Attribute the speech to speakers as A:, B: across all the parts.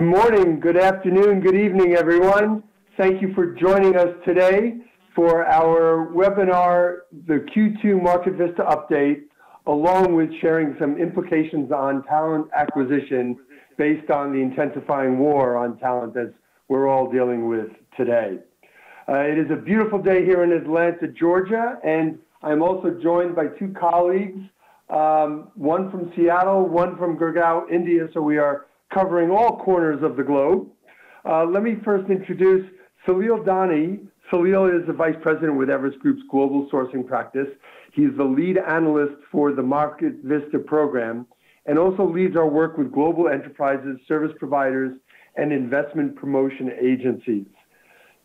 A: Good morning, good afternoon, good evening, everyone. Thank you for joining us today for our webinar, the Q2 Market Vista update, along with sharing some implications on talent acquisition based on the intensifying war on talent that we're all dealing with today. It is a beautiful day here in Atlanta, Georgia, and I'm also joined by two colleagues, one from Seattle, one from Gurgaon, India, so we are covering all corners of the globe. Let me first introduce Salil Dani. Salil is the Vice President with Everest Group's Global Sourcing Practice. He's the lead analyst for the Market Vista program and also leads our work with global enterprises, service providers, and investment promotion agencies.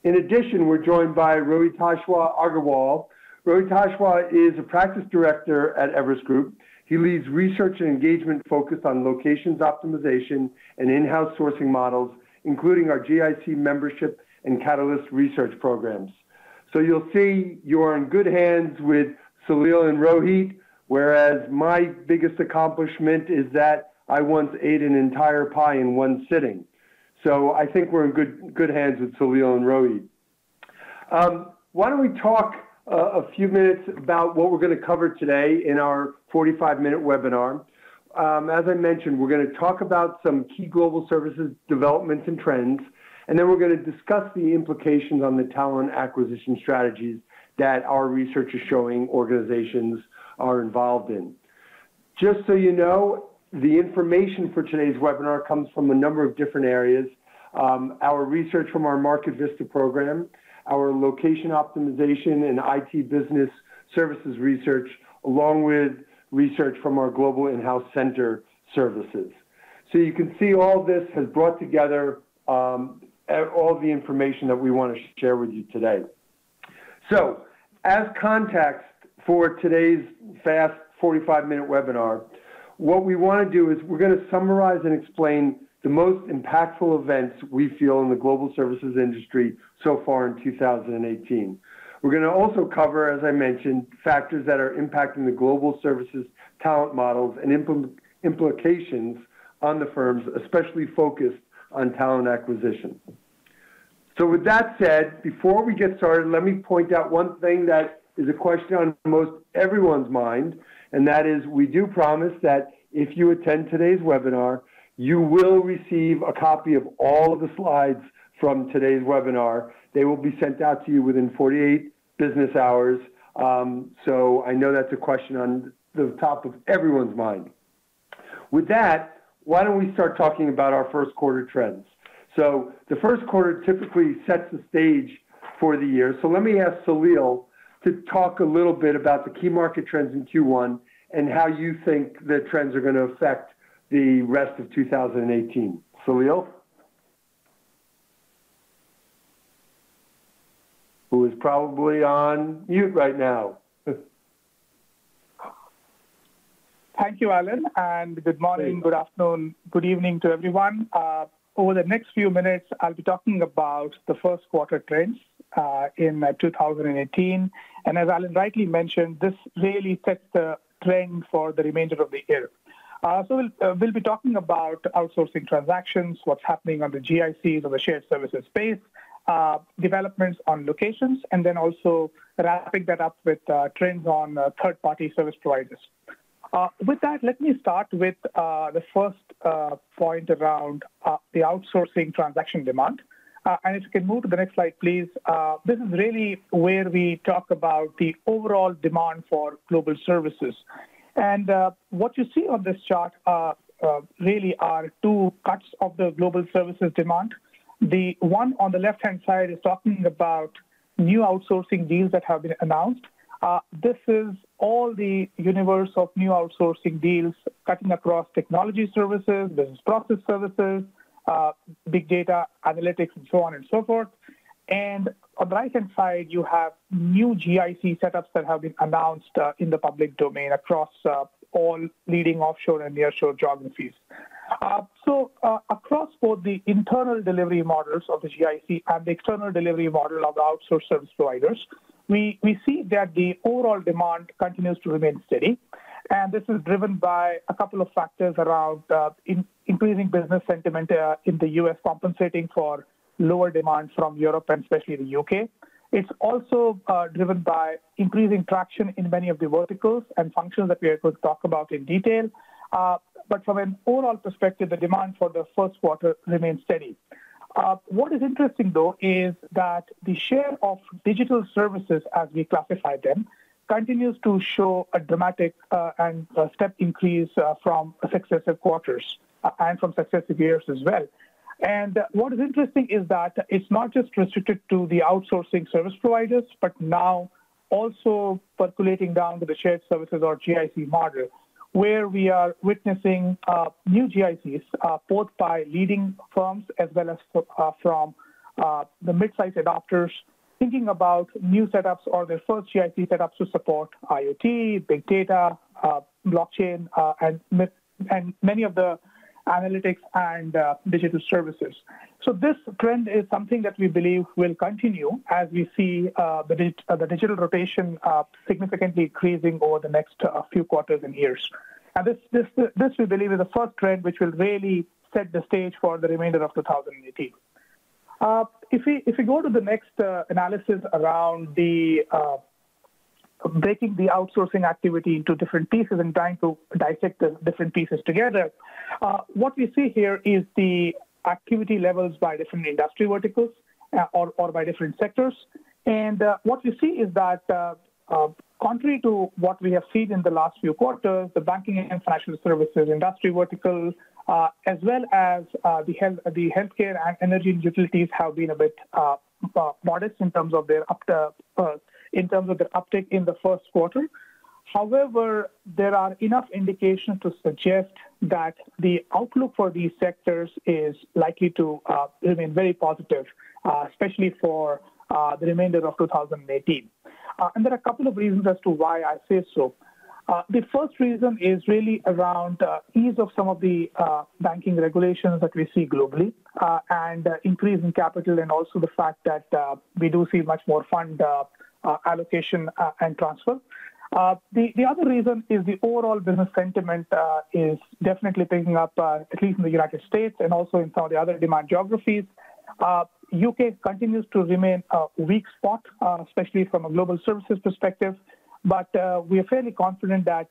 A: In addition, we're joined by Rohitashwa Agarwal. Rohitashwa is a practice director at Everest Group. He leads research and engagement focused on locations optimization and in-house sourcing models, including our GIC membership and Catalyst research programs. So you'll see you're in good hands with Salil and Rohit, whereas my biggest accomplishment is that I once ate an entire pie in one sitting. So I think we're in good hands with Salil and Rohit. Why don't we talk a few minutes about what we're going to cover today in our 45-minute webinar. As I mentioned, we're going to talk about some key global services developments and trends, and then we're going to discuss the implications on the talent acquisition strategies that our research is showing organizations are involved in. Just so you know, the information for today's webinar comes from a number of different areas. Our research from our Market Vista program, our location optimization and IT business services research, along with research from our global in-house center services. So you can see all this has brought together all the information that we want to share with you today. So as context for today's fast 45-minute webinar, what we want to do is we're going to summarize and explain the most impactful events we feel in the global services industry so far in 2018. We're going to also cover, as I mentioned, factors that are impacting the global services talent models and implications on the firms, especially focused on talent acquisition. So with that said, before we get started, let me point out one thing that is a question on most everyone's mind, and that is we do promise that if you attend today's webinar, you will receive a copy of all of the slides from today's webinar. They will be sent out to you within 48 business hours. So I know that's a question on the top of everyone's mind. With that, why don't we start talking about our first quarter trends? So the first quarter typically sets the stage for the year. So let me ask Salil to talk a little bit about the key market trends in Q1 and how you think the trends are going to affect the rest of 2018. Salil? Who is probably on mute right now.
B: Thank you, Alan, and good morning, good afternoon, good evening to everyone. Over the next few minutes, I'll be talking about the first quarter trends in 2018. And as Alan rightly mentioned, this really sets the trend for the remainder of the year. So we'll be talking about outsourcing transactions, what's happening on the GICs or the shared services space, developments on locations, and then also wrapping that up with trends on third-party service providers. With that, let me start with the first point around the outsourcing transaction demand. And if you can move to the next slide, please. This is really where we talk about the overall demand for global services. And what you see on this chart really are two cuts of the global services demand. The one on the left-hand side is talking about new outsourcing deals that have been announced. This is all the universe of new outsourcing deals cutting across technology services, business process services, big data, analytics, and so on and so forth. And on the right-hand side, you have new GIC setups that have been announced in the public domain across all leading offshore and nearshore geographies. So across both the internal delivery models of the GIC and the external delivery model of the outsourced service providers, we see that the overall demand continues to remain steady. And this is driven by a couple of factors around increasing business sentiment in the U.S. compensating for lower demand from Europe and especially the U.K. It's also driven by increasing traction in many of the verticals and functions that we are going to talk about in detail. But from an overall perspective, the demand for the first quarter remains steady. What is interesting, though, is that the share of digital services, as we classify them, continues to show a dramatic and step increase from successive quarters and from successive years as well. And what is interesting is that it's not just restricted to the outsourcing service providers, but now also percolating down to the shared services or GIC model, where we are witnessing new GICs, both by leading firms as well as from the mid-sized adopters, thinking about new setups or their first GIC setups to support IoT, big data, blockchain, and many of the analytics and digital services. So this trend is something that we believe will continue as we see the digital rotation significantly increasing over the next few quarters and years. And this we believe is the first trend which will really set the stage for the remainder of 2018. If we go to the next analysis around the breaking the outsourcing activity into different pieces and trying to dissect the different pieces together, what we see here is the activity levels by different industry verticals or by different sectors. And what we see is that contrary to what we have seen in the last few quarters, the banking and financial services industry vertical, as well as the healthcare and energy and utilities have been a bit modest in terms of their uptake in the first quarter. However, there are enough indications to suggest that the outlook for these sectors is likely to remain very positive, especially for the remainder of 2018. And there are a couple of reasons as to why I say so. The first reason is really around ease of some of the banking regulations that we see globally and increase in capital, and also the fact that we do see much more fund allocation and transfer. The other reason is the overall business sentiment is definitely picking up, at least in the United States and also in some of the other demand geographies. UK continues to remain a weak spot, especially from a global services perspective. But we are fairly confident that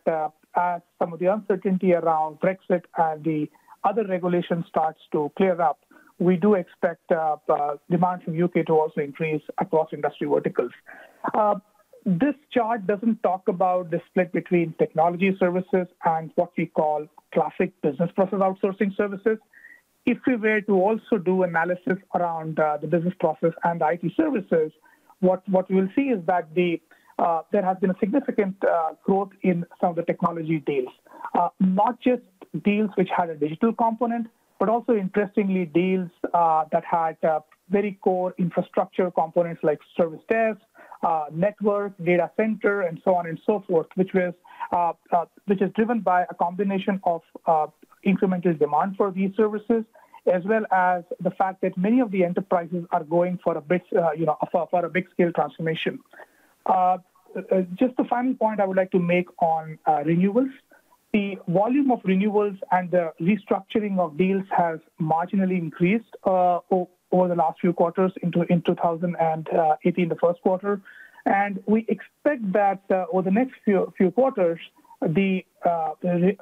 B: as some of the uncertainty around Brexit and the other regulations starts to clear up, we do expect demand from UK to also increase across industry verticals. This chart doesn't talk about the split between technology services and what we call classic business process outsourcing services. If we were to also do analysis around the business process and the IT services, what we will see is that there has been a significant growth in some of the technology deals, not just deals which had a digital component, but also, interestingly, deals that had very core infrastructure components like service desk, network, data center, and so on and so forth, which is driven by a combination of incremental demand for these services, as well as the fact that many of the enterprises are going for a big scale transformation. Just the final point I would like to make on renewals. The volume of renewals and the restructuring of deals has marginally increased over the last few quarters in 2018, the first quarter. And we expect that over the next few quarters, the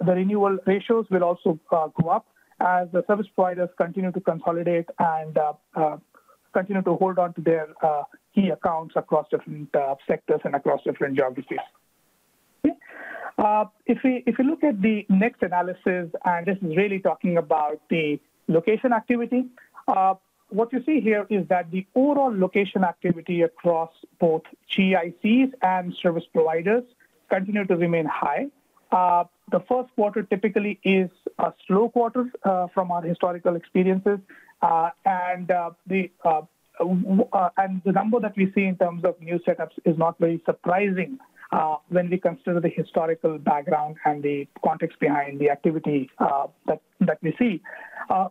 B: renewal ratios will also go up as the service providers continue to consolidate and continue to hold on to their key accounts across different sectors and across different geographies. Okay. If we look at the next analysis, and this is really talking about the location activity, what you see here is that the overall location activity across both GICs and service providers continue to remain high. The first quarter typically is a slow quarter from our historical experiences, and the number that we see in terms of new setups is not very surprising when we consider the historical background and the context behind the activity that we see.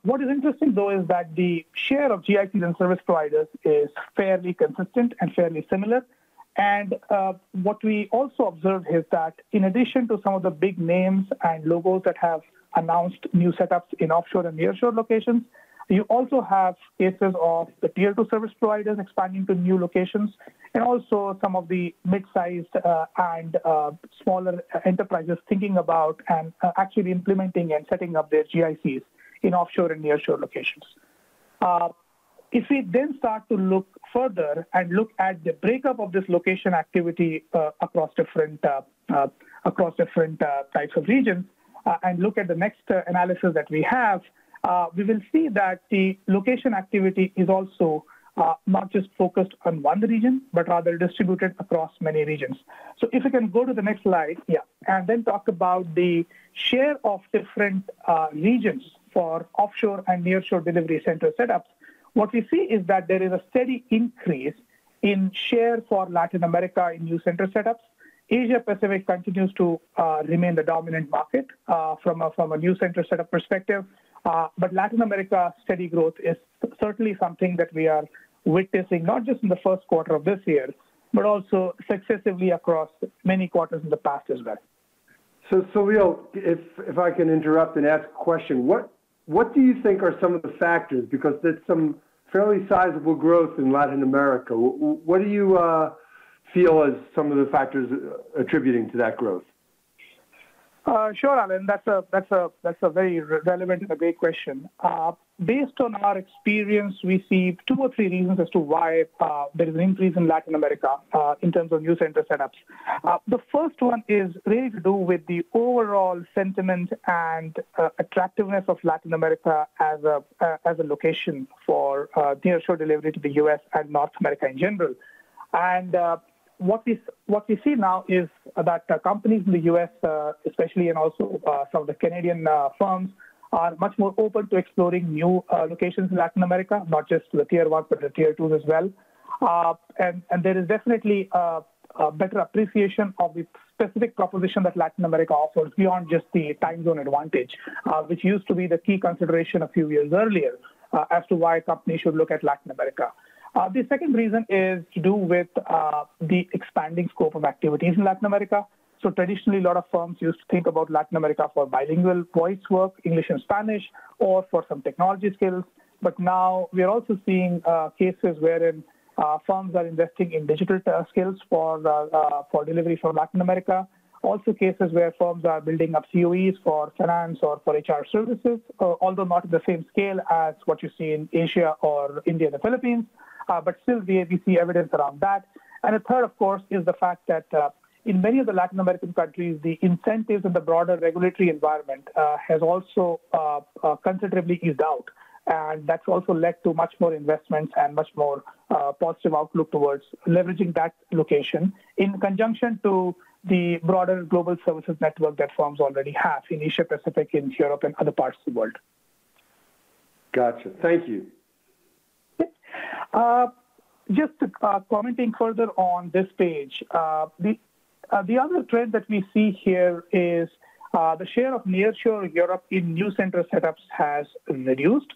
B: What is interesting, though, is that the share of GICs and service providers is fairly consistent and fairly similar. And what we also observed is that in addition to some of the big names and logos that have announced new setups in offshore and nearshore locations, you also have cases of the tier 2 service providers expanding to new locations, and also some of the mid-sized and smaller enterprises thinking about and actually implementing and setting up their GICs in offshore and nearshore locations. If we then start to look further and look at the breakup of this location activity across different types of regions, and look at the next analysis that we have, we will see that the location activity is also not just focused on one region, but rather distributed across many regions. So if we can go to the next slide, and then talk about the share of different regions for offshore and nearshore delivery center setups, what we see is that there is a steady increase in share for Latin America in new center setups. Asia Pacific continues to remain the dominant market from a new center setup perspective. But Latin America steady growth is certainly something that we are witnessing, not just in the first quarter of this year, but also successively across many quarters in the past as well.
A: So, Salil, if I can interrupt and ask a question, what do you think are some of the factors? Because there's some fairly sizable growth in Latin America. What do you feel as some of the factors attributing to that growth?
B: Sure, Alan. That's a very relevant and a great question. Based on our experience, we see 2 or 3 reasons as to why there is an increase in Latin America in terms of new center setups. The first one is really to do with the overall sentiment and attractiveness of Latin America as a location for nearshore delivery to the U.S. and North America in general. And what we see now is that companies in the U.S., especially, and also some of the Canadian firms, are much more open to exploring new locations in Latin America, not just the tier 1, but the tier 2s as well. And there is definitely a better appreciation of the specific proposition that Latin America offers beyond just the time zone advantage, which used to be the key consideration a few years earlier as to why companies should look at Latin America. The second reason is to do with the expanding scope of activities in Latin America. So traditionally, a lot of firms used to think about Latin America for bilingual voice work, English and Spanish, or for some technology skills. But now we are also seeing cases wherein firms are investing in digital skills for delivery from Latin America. Also cases where firms are building up COEs for finance or for HR services, although not at the same scale as what you see in Asia or India and the Philippines. But still, we see evidence around that. And a third, of course, is the fact that in many of the Latin American countries, the incentives and the broader regulatory environment has also considerably eased out. And that's also led to much more investments and much more positive outlook towards leveraging that location in conjunction to the broader global services network that firms already have in Asia Pacific, in Europe, and other parts of the world.
A: Gotcha. Thank you.
B: Just commenting further on this page, the other trend that we see here is the share of nearshore Europe in new center setups has reduced.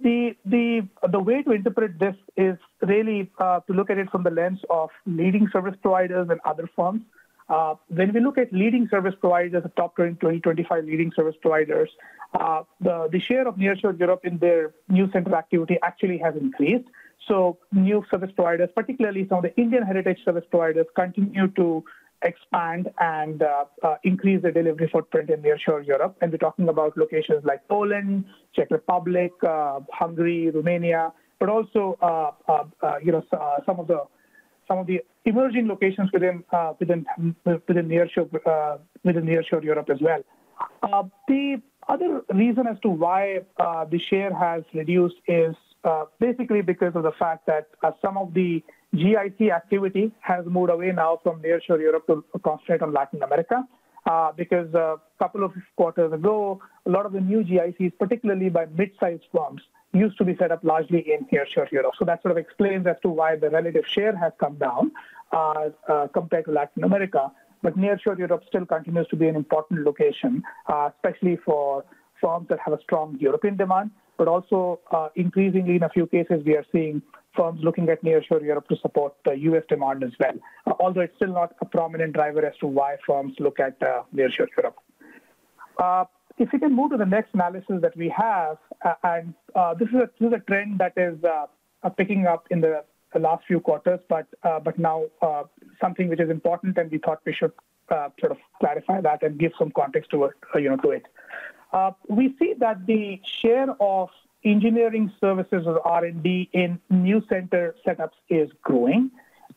B: The way to interpret this is really to look at it from the lens of leading service providers and other firms. When we look at leading service providers, the top 2025 leading service providers, the share of nearshore Europe in their new center activity actually has increased. So new service providers, particularly some of the Indian heritage service providers, continue to expand and increase the delivery footprint in nearshore Europe. And we're talking about locations like Poland, Czech Republic, Hungary, Romania, but also some of the emerging locations within nearshore Europe as well. The other reason as to why the share has reduced is basically because of the fact that some of the GIC activity has moved away now from nearshore Europe to concentrate on Latin America. Because a couple of quarters ago, a lot of the new GICs, particularly by mid-sized firms, used to be set up largely in nearshore Europe. So that sort of explains as to why the relative share has come down compared to Latin America. But nearshore Europe still continues to be an important location, especially for firms that have a strong European demand. But also increasingly, in a few cases, we are seeing firms looking at nearshore Europe to support the U.S. demand as well, although it's still not a prominent driver as to why firms look at nearshore Europe. If we can move to the next analysis that we have, and this is a trend that is picking up in the last few quarters, but now something which is important, and we thought we should sort of clarify that and give some context to it. We see that the share of engineering services or R&D in new center setups is growing,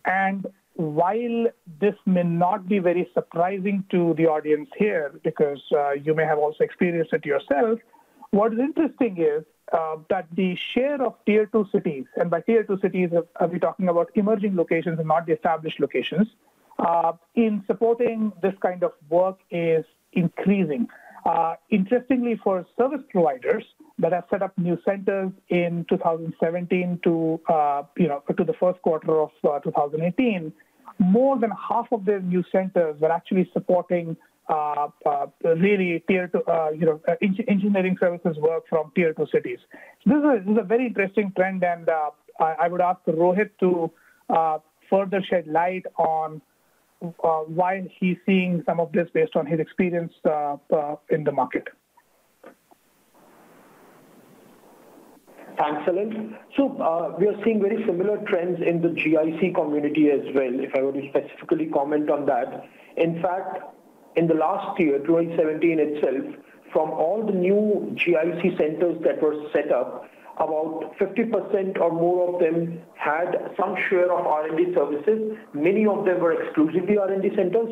B: and while this may not be very surprising to the audience here, because you may have also experienced it yourself, what is interesting is that the share of tier 2 cities, and by tier 2 cities, we're talking about emerging locations and not the established locations, in supporting this kind of work is increasing. Interestingly, for service providers that have set up new centers in 2017 to the first quarter of 2018, more than half of their new centers were actually supporting really tier 2, engineering services work from tier 2 cities. This is a very interesting trend, and I would ask Rohit to further shed light on why he's seeing some of this based on his experience in the market.
C: Thanks, Salil. So we are seeing very similar trends in the GIC community as well, if I were to specifically comment on that. In fact, in the last year, 2017 itself, from all the new GIC centers that were set up, about 50% or more of them had some share of R&D services. Many of them were exclusively R&D centers,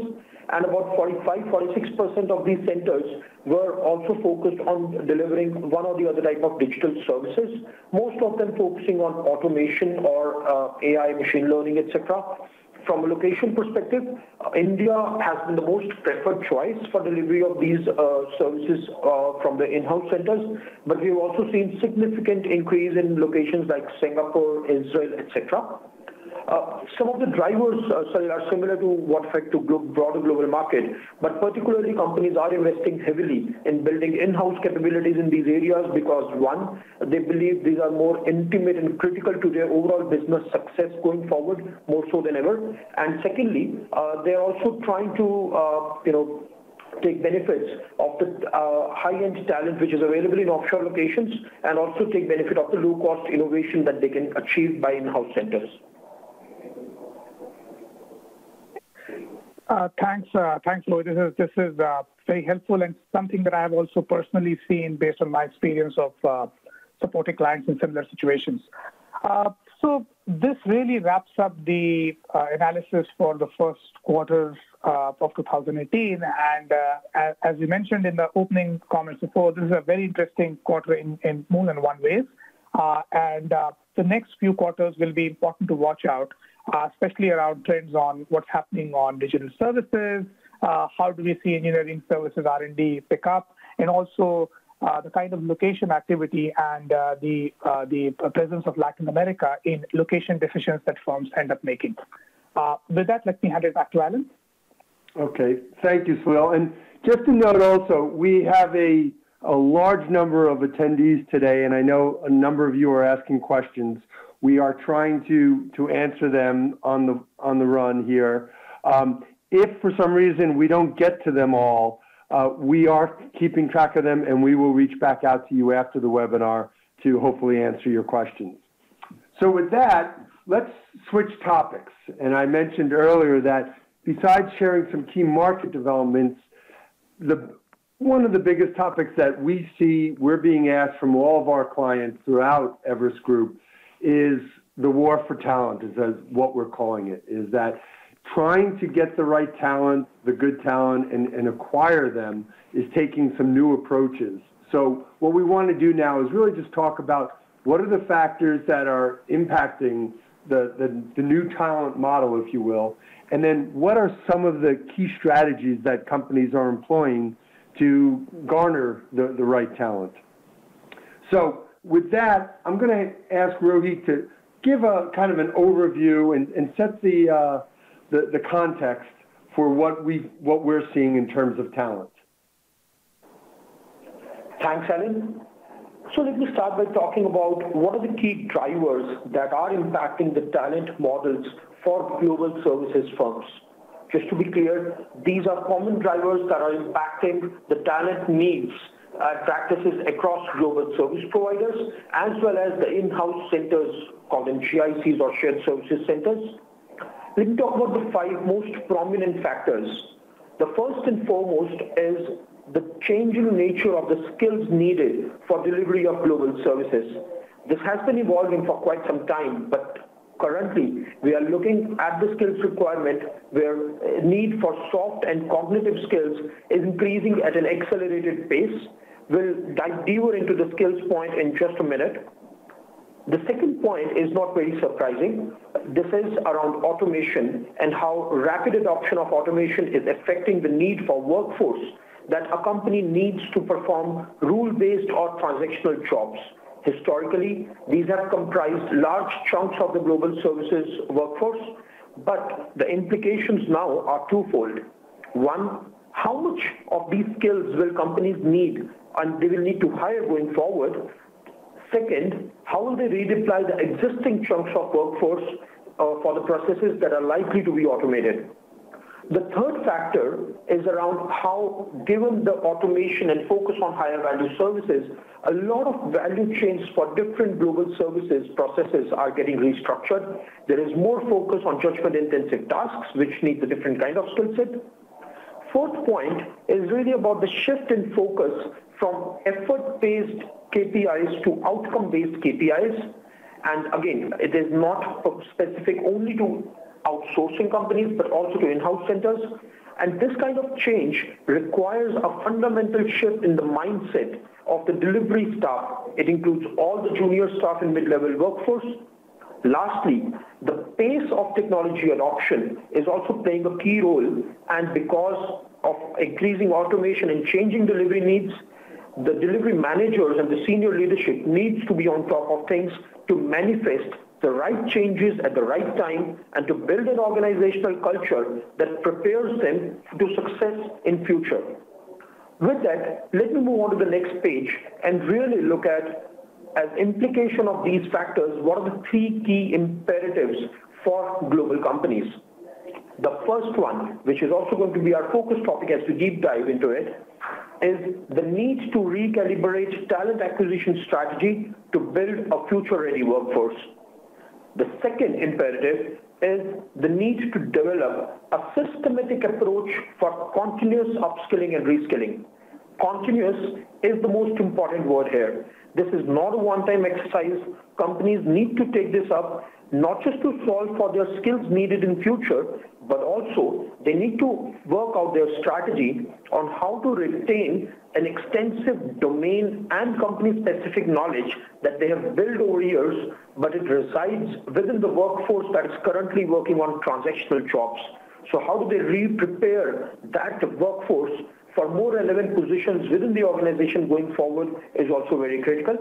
C: and about 45-46% of these centers were also focused on delivering one or the other type of digital services, most of them focusing on automation or AI, machine learning, etc. From a location perspective, India has been the most preferred choice for delivery of these services from the in-house centers, but we've also seen significant increase in locations like Singapore, Israel, etc. Some of the drivers are similar to what affect the broader global market, but particularly companies are investing heavily in building in-house capabilities in these areas because, one, they believe these are more intimate and critical to their overall business success going forward, more so than ever. And secondly, they're also trying to take benefits of the high-end talent which is available in offshore locations, and also take benefit of the low-cost innovation that they can achieve by in-house centers.
B: Thanks, Lloyd. This is very helpful and something that I have also personally seen based on my experience of supporting clients in similar situations. So this really wraps up the analysis for the first quarter of 2018. And as we mentioned in the opening comments before, this is a very interesting quarter in more than one way. And the next few quarters will be important to watch out, especially around trends on what's happening on digital services, how do we see engineering services R&D pick up, and also the kind of location activity and the presence of Latin America in location decisions that firms end up making. With that, let me hand it back to Alan.
A: Okay, thank you, Salil. And just to note also, we have a large number of attendees today, and I know a number of you are asking questions. We are trying to answer them on the run here. If for some reason we don't get to them all, we are keeping track of them, and we will reach back out to you after the webinar to hopefully answer your questions. So with that, let's switch topics. And I mentioned earlier that besides sharing some key market developments, one of the biggest topics that we see we're being asked from all of our clients throughout Everest Group is the war for talent, is what we're calling it, is that trying to get the right talent, the good talent, and acquire them is taking some new approaches. So what we want to do now is really just talk about what are the factors that are impacting the new talent model, if you will, and then what are some of the key strategies that companies are employing to garner the right talent. So with that, I'm going to ask Rohit to give a kind of an overview and set the context for what we're seeing in terms of talent.
C: Thanks, Alan. So let me start by talking about what are the key drivers that are impacting the talent models for global services firms. Just to be clear, these are common drivers that are impacting the talent needs and practices across global service providers, as well as the in-house centers called GICs or shared services centers. Let me talk about the 5 most prominent factors. The first and foremost is the changing nature of the skills needed for delivery of global services. This has been evolving for quite some time, but currently we are looking at the skills requirement where need for soft and cognitive skills is increasing at an accelerated pace. We'll dive deeper into the skills point in just a minute. The second point is not very surprising. This is around automation and how rapid adoption of automation is affecting the need for workforce that a company needs to perform rule-based or transactional jobs. Historically, these have comprised large chunks of the global services workforce, but the implications now are twofold. One, how much of these skills will companies need and they will need to hire going forward? Second, how will they redeploy the existing chunks of workforce for the processes that are likely to be automated? The third factor is around how, given the automation and focus on higher value services, a lot of value chains for different global services processes are getting restructured. There is more focus on judgment-intensive tasks, which need a different kind of skill set. Fourth point is really about the shift in focus from effort-based KPIs to outcome-based KPIs. And again, it is not specific only to outsourcing companies, but also to in-house centers. And this kind of change requires a fundamental shift in the mindset of the delivery staff. It includes all the junior staff and mid-level workforce. Lastly, the pace of technology adoption is also playing a key role, and because of increasing automation and changing delivery needs, the delivery managers and the senior leadership needs to be on top of things to manifest the right changes at the right time and to build an organizational culture that prepares them to success in future. With that, let me move on to the next page and really look at, as implication of these factors, what are the 3 key imperatives for global companies. The first one, which is also going to be our focus topic as we deep dive into it, is the need to recalibrate talent acquisition strategy to build a future-ready workforce. The second imperative is the need to develop a systematic approach for continuous upskilling and reskilling. Continuous is the most important word here. This is not a one-time exercise. Companies need to take this up, not just to solve for their skills needed in future, but also they need to work out their strategy on how to retain an extensive domain and company-specific knowledge that they have built over years, but it resides within the workforce that is currently working on transactional jobs. So how do they re-prepare that workforce for more relevant positions within the organization going forward is also very critical.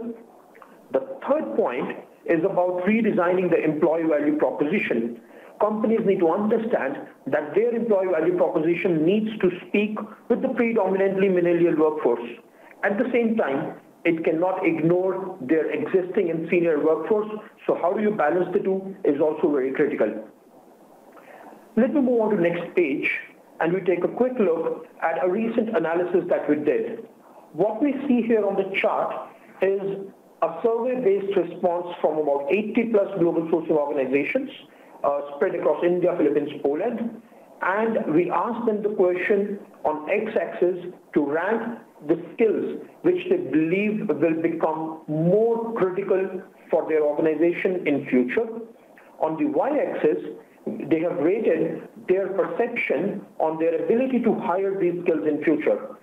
C: The third point is about redesigning the employee value proposition. Companies need to understand that their employee value proposition needs to speak with the predominantly millennial workforce. At the same time, it cannot ignore their existing and senior workforce. So how do you balance the two is also very critical. Let me move on to the next page and we take a quick look at a recent analysis that we did. What we see here on the chart is a survey-based response from about 80 plus global sourcing organizations spread across India, Philippines, Poland. And we asked them the question on x-axis to rank the skills which they believe will become more critical for their organization in future. On the y-axis, they have rated their perception on their ability to hire these skills in future.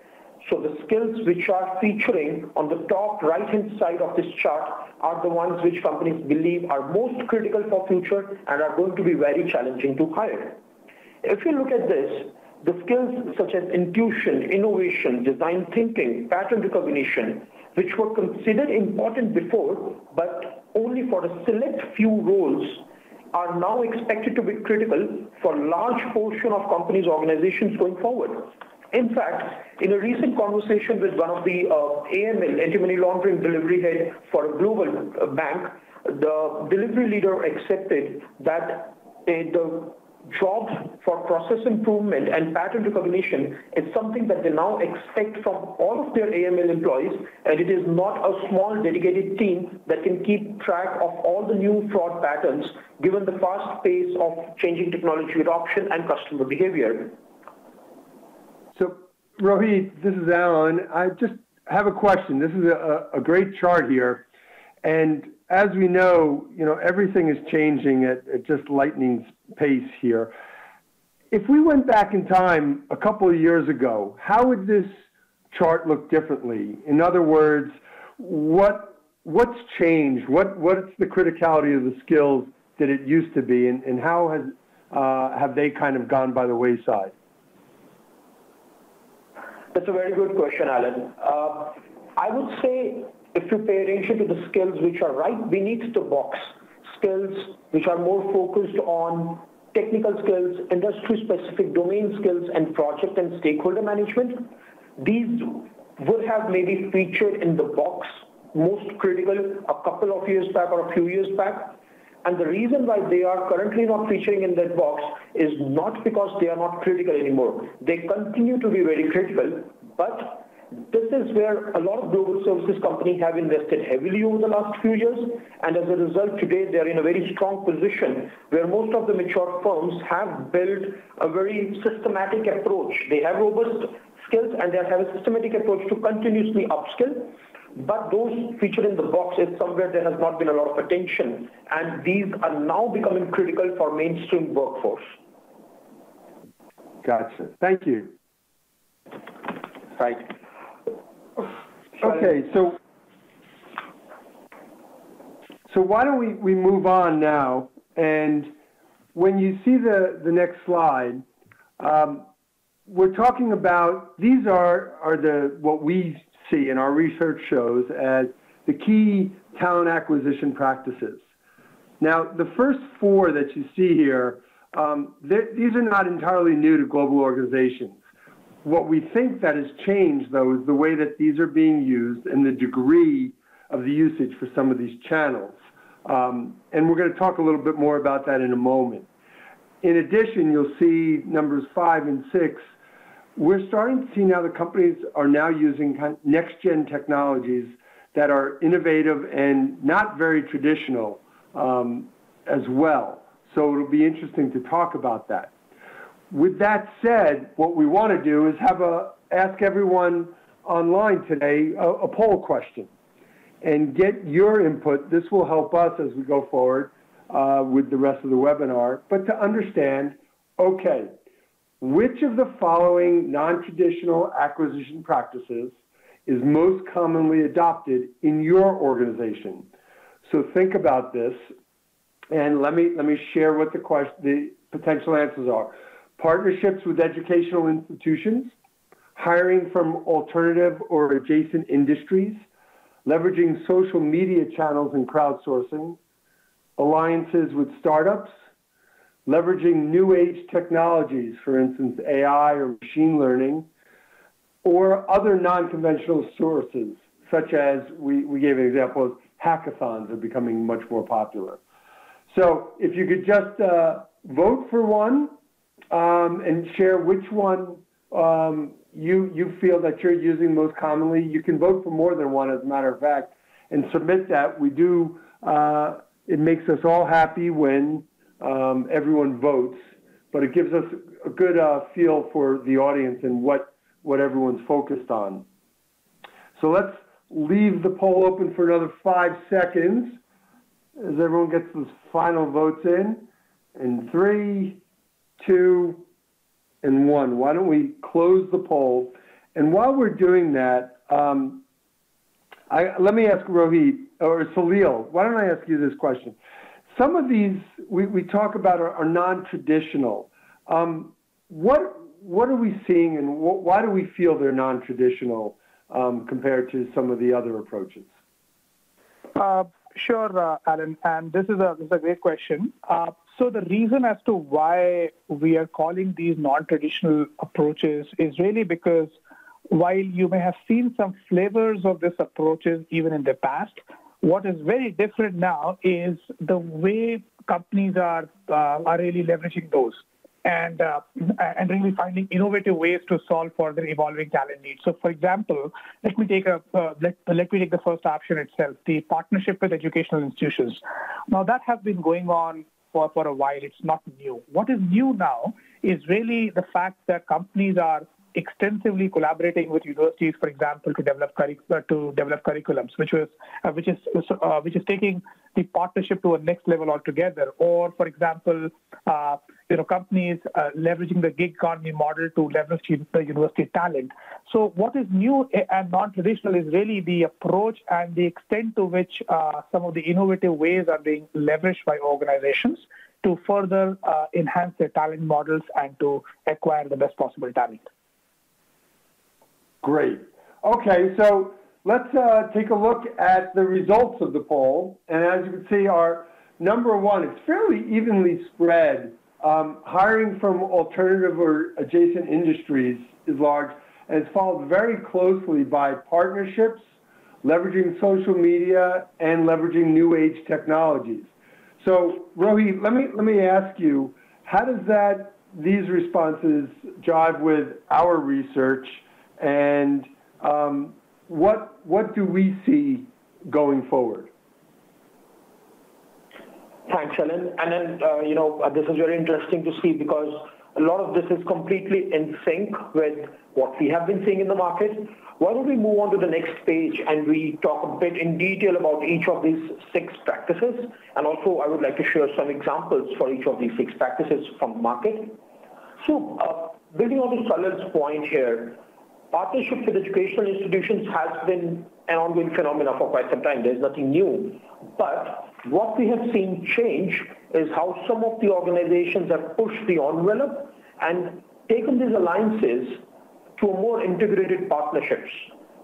C: So the skills which are featuring on the top right-hand side of this chart are the ones which companies believe are most critical for future and are going to be very challenging to hire. If you look at this, the skills such as intuition, innovation, design thinking, pattern recognition, which were considered important before, but only for a select few roles, are now expected to be critical for a large portion of companies' organizations going forward. In fact, in a recent conversation with one of the AML, anti-money laundering delivery head for a global bank, the delivery leader accepted that the jobs for process improvement and pattern recognition is something that they now expect from all of their AML employees, and it is not a small dedicated team that can keep track of all the new fraud patterns given the fast pace of changing technology adoption and customer behavior.
A: So, Rohit, this is Alan. I just have a question. This is a great chart here, and as we know, everything is changing at just lightning pace here. If we went back in time a couple of years ago, how would this chart look differently? In other words, what's changed? What's the criticality of the skills that it used to be, and how have they kind of gone by the wayside?
C: That's a very good question, Alan. I would say if you pay attention to the skills which are right beneath the box, skills which are more focused on technical skills, industry-specific domain skills, and project and stakeholder management, these would have maybe featured in the box most critical a couple of years back or a few years back. And the reason why they are currently not featuring in that box is not because they are not critical anymore. They continue to be very critical, but this is where a lot of global services companies have invested heavily over the last few years, and as a result, today they are in a very strong position where most of the mature firms have built a very systematic approach. They have robust skills and they have a systematic approach to continuously upskill, but those featured in the box is somewhere there has not been a lot of attention, and these are now becoming critical for mainstream workforce.
A: Gotcha. Thank you.
C: Right.
A: Okay, so why don't we move on now? And when you see the next slide, we're talking about these are what we see and our research shows as the key talent acquisition practices. Now, the first four that you see here, these are not entirely new to global organizations. What we think that has changed, though, is the way that these are being used and the degree of the usage for some of these channels. And we're going to talk a little bit more about that in a moment. In addition, you'll see numbers 5 and 6. We're starting to see now the companies are now using next-gen technologies that are innovative and not very traditional as well. So it'll be interesting to talk about that. With that said, what we want to do is ask everyone online today a poll question and get your input. This will help us as we go forward with the rest of the webinar, but to understand, okay, which of the following non-traditional acquisition practices is most commonly adopted in your organization? So think about this, and let me share what the potential answers are. Partnerships with educational institutions, hiring from alternative or adjacent industries, leveraging social media channels and crowdsourcing, alliances with startups, leveraging new age technologies, for instance, AI or machine learning, or other non-conventional sources, such as we gave an example of hackathons are becoming much more popular. So if you could just vote for one and share which one you feel that you're using most commonly. You can vote for more than one, as a matter of fact, and submit that. We do, it makes us all happy when everyone votes, but it gives us a good feel for the audience and what everyone's focused on. So let's leave the poll open for another 5 seconds as everyone gets those final votes in. And 3, 2, and 1. Why don't we close the poll? And while we're doing that, let me ask Rohit, or Salil, why don't I ask you this question? Some of these we talk about are non-traditional. What are we seeing, and why do we feel they're non-traditional compared to some of the other approaches?
B: Sure, Alan, and this is a great question. So the reason as to why we are calling these non-traditional approaches is really because while you may have seen some flavors of these approaches even in the past, what is very different now is the way companies are really leveraging those and really finding innovative ways to solve for their evolving talent needs. So, for example, let me take the first option itself, the partnership with educational institutions. Now, that has been going on for a while. It's not new. What is new now is really the fact that companies are extensively collaborating with universities, for example, to develop curriculums, which is taking the partnership to a next level altogether. Or, for example, companies leveraging the gig economy model to leverage the university talent. So, what is new and non-traditional is really the approach and the extent to which some of the innovative ways are being leveraged by organizations to further enhance their talent models and to acquire the best possible talent.
A: Great. Okay, so let's take a look at the results of the poll. And as you can see, our number one, it's fairly evenly spread. Hiring from alternative or adjacent industries is large, and it's followed very closely by partnerships, leveraging social media, and leveraging new age technologies. So, Rohit, let me ask you, how does these responses jive with our research? And what do we see going forward?
C: Thanks, Alan. And then, this is very interesting to see because a lot of this is completely in sync with what we have been seeing in the market. Why don't we move on to the next page and we talk a bit in detail about each of these 6 practices. And also, I would like to share some examples for each of these 6 practices from the market. So, building on to Salal's point here, partnership with educational institutions has been an ongoing phenomenon for quite some time. There's nothing new. But what we have seen change is how some of the organizations have pushed the envelope and taken these alliances to more integrated partnerships.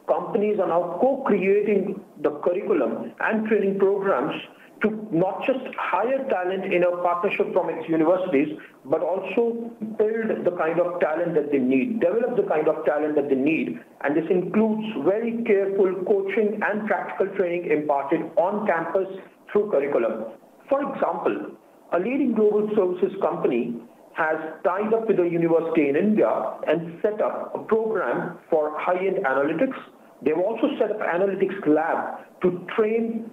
C: Companies are now co-creating the curriculum and training programs to not just hire talent in a partnership from its universities, but also build the kind of talent that they need, develop the kind of talent that they need. And this includes very careful coaching and practical training imparted on campus through curriculum. For example, a leading global services company has tied up with a university in India and set up a program for high-end analytics. They've also set up an analytics lab to train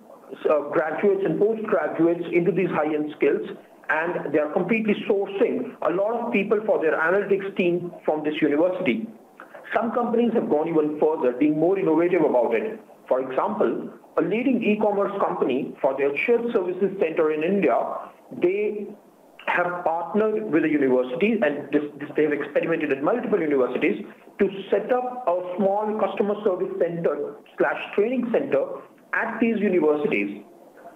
C: graduates and postgraduates into these high-end skills, and they are completely sourcing a lot of people for their analytics team from this university. Some companies have gone even further, being more innovative about it. For example, a leading e-commerce company for their shared services center in India, they have partnered with a university, and they have experimented at multiple universities to set up a small customer service center / training center at these universities.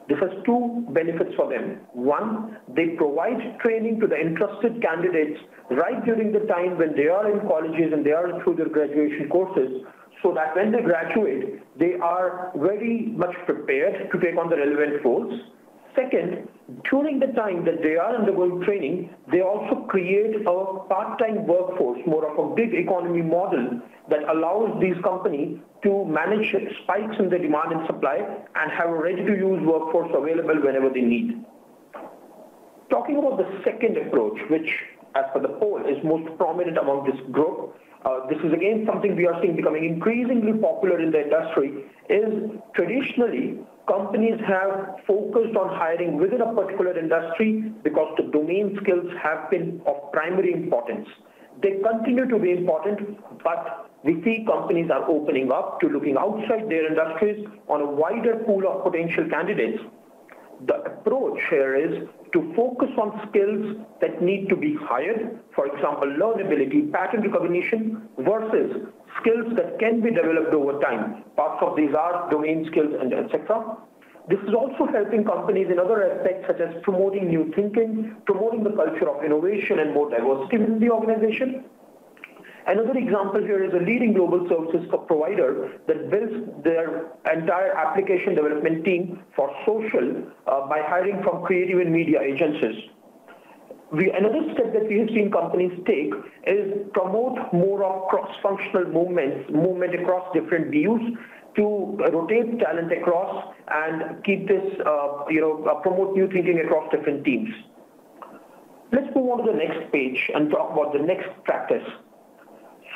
C: This has 2 benefits for them. One, they provide training to the interested candidates right during the time when they are in colleges and they are through their graduation courses, so that when they graduate, they are very much prepared to take on the relevant roles. Second, during the time that they are undergoing training, they also create a part-time workforce, more of a gig economy model that allows these companies to manage spikes in the demand and supply and have a ready-to-use workforce available whenever they need. Talking about the second approach, which as per the poll is most prominent among this group, this is again something we are seeing becoming increasingly popular in the industry, is traditionally companies have focused on hiring within a particular industry because the domain skills have been of primary importance. They continue to be important, but we see companies are opening up to looking outside their industries on a wider pool of potential candidates. The approach here is to focus on skills that need to be hired, for example, learnability, pattern recognition, versus skills that can be developed over time. Parts of these are domain skills and etc. This is also helping companies in other aspects such as promoting new thinking, promoting the culture of innovation and more diversity within the organization. Another example here is a leading global services provider that builds their entire application development team for social by hiring from creative and media agencies. Another step that we have seen companies take is promote more of cross-functional movement across different views to rotate talent across and keep this, promote new thinking across different teams. Let's move on to the next page and talk about the next practice.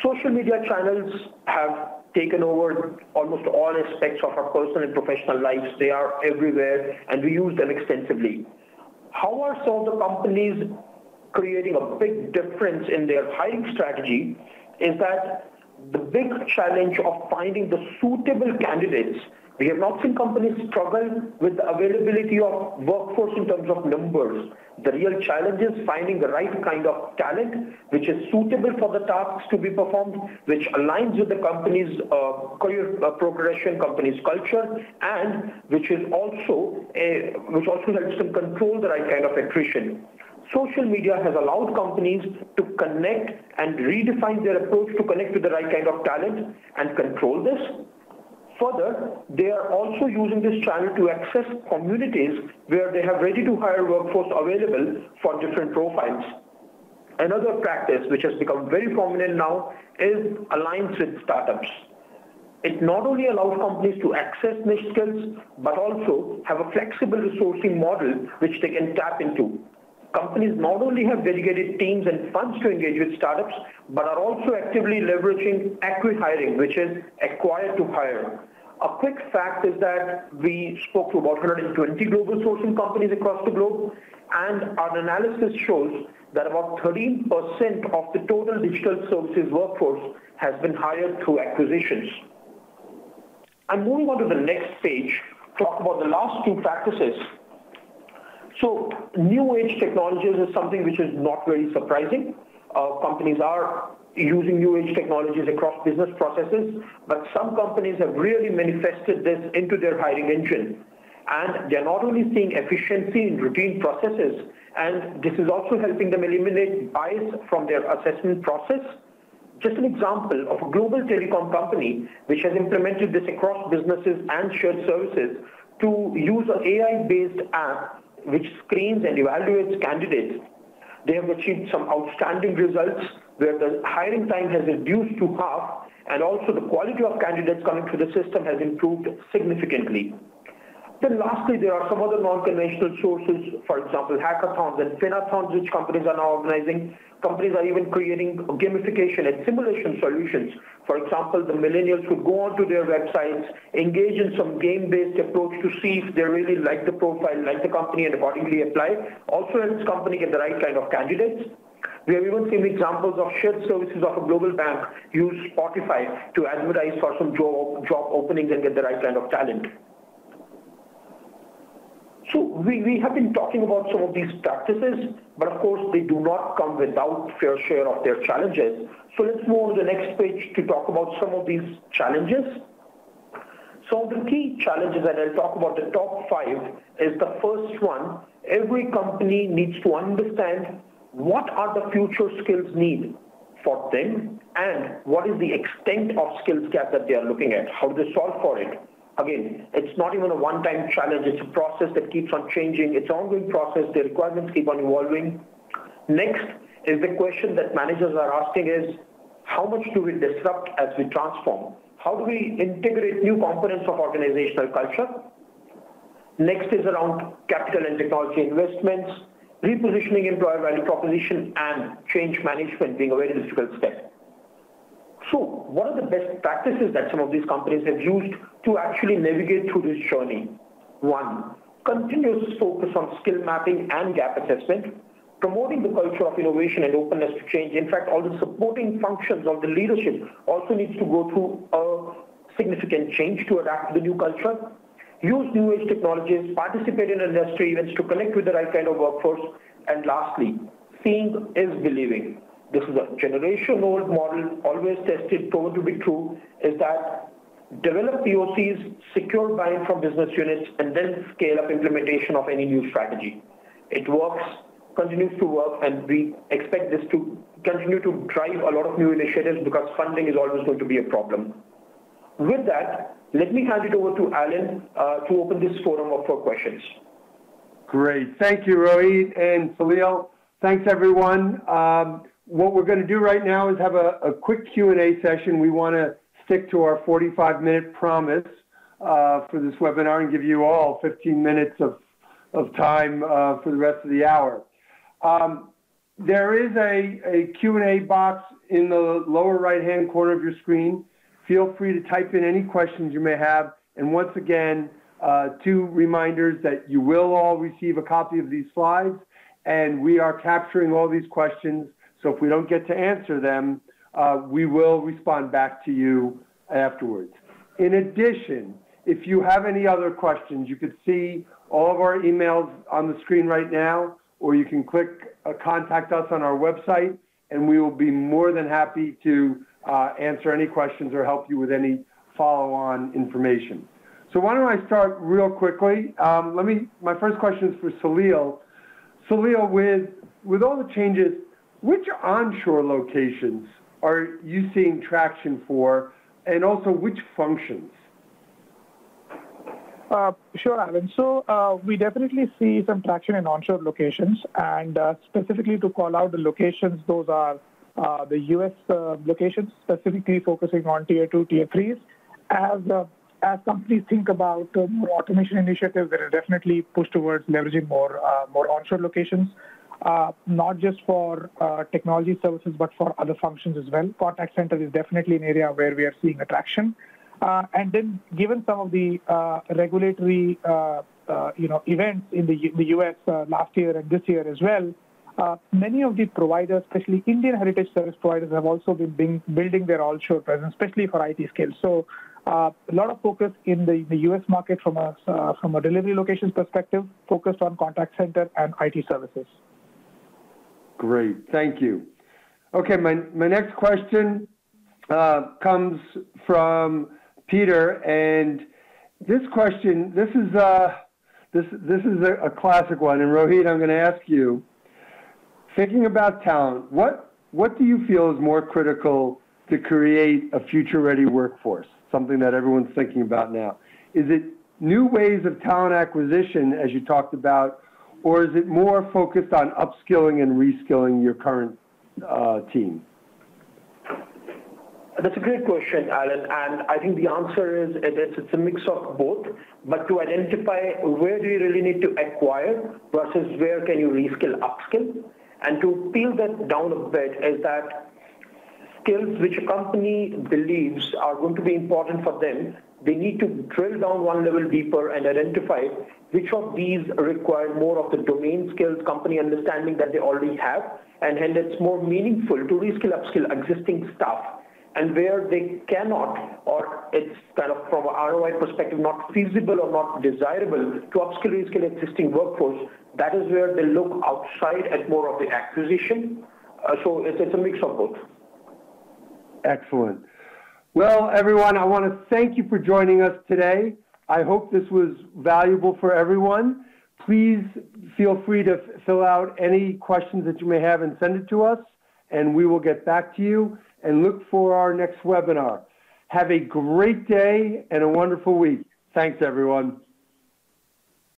C: Social media channels have taken over almost all aspects of our personal and professional lives. They are everywhere and we use them extensively. How are some of the companies creating a big difference in their hiring strategy is that the big challenge of finding the suitable candidates. We have not seen companies struggle with the availability of workforce in terms of numbers. The real challenge is finding the right kind of talent which is suitable for the tasks to be performed, which aligns with the company's career progression, company's culture, and which also helps them control the right kind of attrition. Social media has allowed companies to connect and redefine their approach to connect to the right kind of talent and control this. Further, they are also using this channel to access communities where they have ready-to-hire workforce available for different profiles. Another practice which has become very prominent now is alliance with startups. It not only allows companies to access niche skills, but also have a flexible resourcing model which they can tap into. Companies not only have dedicated teams and funds to engage with startups, but are also actively leveraging acqui-hiring, which is acquire to hire. A quick fact is that we spoke to about 120 global sourcing companies across the globe, and our analysis shows that about 13% of the total digital services workforce has been hired through acquisitions. I'm moving on to the next page to talk about the last two practices. So new age technologies is something which is not very surprising. Companies are using new age technologies across business processes, but some companies have really manifested this into their hiring engine. And they're not only seeing efficiency in routine processes, and this is also helping them eliminate bias from their assessment process. Just an example of a global telecom company which has implemented this across businesses and shared services to use an AI-based app which screens and evaluates candidates. They have achieved some outstanding results where the hiring time has reduced to half, and also the quality of candidates coming through the system has improved significantly. Then lastly, there are some other non-conventional sources, for example, hackathons and finathons which companies are now organizing. Companies are even creating gamification and simulation solutions. For example, the millennials would go onto their websites, engage in some game-based approach to see if they really like the profile, like the company, and accordingly apply. Also helps company get the right kind of candidates. We have even seen examples of shared services of a global bank use Spotify to advertise for some job openings and get the right kind of talent. So we have been talking about some of these practices, but of course they do not come without fair share of their challenges. So let's move on to the next page to talk about some of these challenges. Some of the key challenges, and I'll talk about the top 5, is the first one. Every company needs to understand what are the future skills need for them and what is the extent of skills gap that they are looking at. How do they solve for it? Again, it's not even a one-time challenge. It's a process that keeps on changing. It's an ongoing process. The requirements keep on evolving. Next is the question that managers are asking is, how much do we disrupt as we transform? How do we integrate new components of organizational culture? Next is around capital and technology investments, repositioning employer value proposition, and change management being a very difficult step. So what are the best practices that some of these companies have used to actually navigate through this journey? 1, continuous focus on skill mapping and gap assessment, promoting the culture of innovation and openness to change. In fact, all the supporting functions of the leadership also needs to go through a significant change to adapt to the new culture. Use new age technologies, participate in industry events to connect with the right kind of workforce. And lastly, seeing is believing. This is a generation-old model, always tested, proven to be true, is that develop POCs, secure buy-in from business units, and then scale up implementation of any new strategy. It works, continues to work, and we expect this to continue to drive a lot of new initiatives because funding is always going to be a problem. With that, let me hand it over to Alan to open this forum up for questions.
A: Great. Thank you, Rohit and Salil. Thanks, everyone. What we're going to do right now is have a quick Q&A session. We want to stick to our 45-minute promise for this webinar and give you all 15 minutes of time for the rest of the hour. There is a Q&A box in the lower right-hand corner of your screen. Feel free to type in any questions you may have. And once again, 2 reminders that you will all receive a copy of these slides, and we are capturing all these questions. So if we don't get to answer them, we will respond back to you afterwards. In addition, if you have any other questions, you could see all of our emails on the screen right now, or you can click contact us on our website, and we will be more than happy to answer any questions or help you with any follow-on information. So why don't I start real quickly? My first question is for Salil. Salil, with all the changes, which onshore locations are you seeing traction for, and also which functions?
B: Sure, Alan. So we definitely see some traction in onshore locations, and specifically to call out the locations, those are the U.S. Locations, specifically focusing on Tier 2, Tier 3s. As companies think about more automation initiatives, there are definitely push towards leveraging more onshore locations, not just for technology services, but for other functions as well. Contact center is definitely an area where we are seeing attraction. And then, given some of the regulatory, events in the U.S. Last year and this year as well, many of the providers, especially Indian heritage service providers, have also been building their onshore presence, especially for IT skills. So, a lot of focus in the U.S. market from a delivery locations perspective, focused on contact center and IT services.
A: Great, thank you. Okay, my next question comes from Peter, and this question, this is a classic one, and Rohit, I'm going to ask you. Thinking about talent, what do you feel is more critical to create a future-ready workforce? Something that everyone's thinking about now. Is it new ways of talent acquisition, as you talked about, or is it more focused on upskilling and reskilling your current team?
C: That's a great question, Alan, and I think the answer is it's a mix of both, but to identify where do you really need to acquire versus where can you reskill, upskill, and to peel that down a bit is that skills which a company believes are going to be important for them, they need to drill down one level deeper and identify which of these require more of the domain skills, company understanding that they already have, and hence it's more meaningful to reskill, upskill existing staff. And where they cannot, or it's kind of from an ROI perspective not feasible or not desirable to upskill, reskill existing workforce, that is where they look outside at more of the acquisition. So it's a mix of both.
A: Excellent. Well, everyone, I want to thank you for joining us today. I hope this was valuable for everyone. Please feel free to fill out any questions that you may have and send it to us, and we will get back to you, and look for our next webinar. Have a great day and a wonderful week. Thanks, everyone.